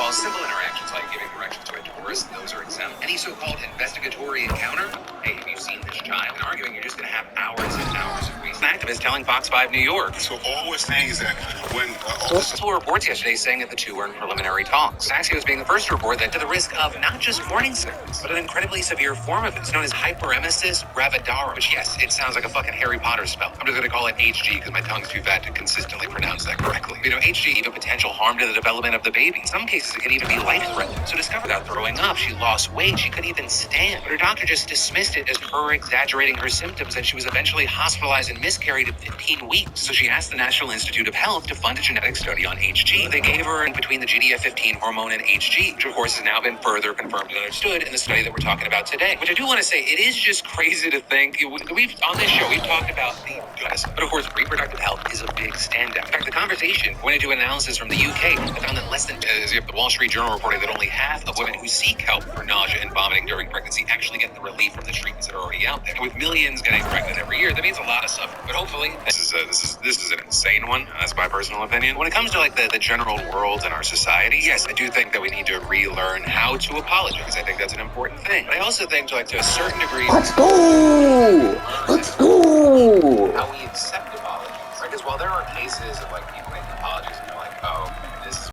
all simple interactions like giving directions to a tourist, those are exempt. Any so-called investigatory encounter? Hey, have you seen this child? And arguing you're just going to have hours and hours of reason. An activist telling Fox 5 New York. So all we're saying is that when Multiple reports yesterday saying that the two were in preliminary talks. Axios being the first to report that to the risk of not just morning sickness, but an incredibly severe form of it. It's known as hyperemesis gravidarum, which, yes, it sounds like a fucking Harry Potter spell. I'm just going to call it HG because my tongue's too fat to consistently pronounce that correctly. You know, HG even potential harm to the development of the baby. In some cases, it can even be life-threatening. So discovered without throwing up, she lost weight, she couldn't even stand. But her doctor just dismissed it as her exaggerating her symptoms, and she was eventually hospitalized and miscarried in 15 weeks. So she asked the National Institute of Health to fund a genetic study on HG. They gave her in between the GDF15 hormone and HG, which of course has now been further confirmed and understood in the study that we're talking about today. Which I do want to say, it is just crazy to think, we've on this show, we've talked about the US, but of course reproductive health is a big standout. In fact, the conversation pointed to an analysis from the UK that found that less than, as if the Wall Street Journal reporting that only half of women who seek help for nausea and vomiting during pregnancy actually get the relief from the treatments that are already out there. And with millions getting pregnant every year, that means a lot of suffering. But hopefully, this is an insane one. That's my personal opinion. When it comes to like the general world and our society, yes, I do think that we need to relearn how to apologize. I think that's an important thing. But I also think, to a certain degree, Let's go! Let's go! how we accept apologies. Because while there are cases of like people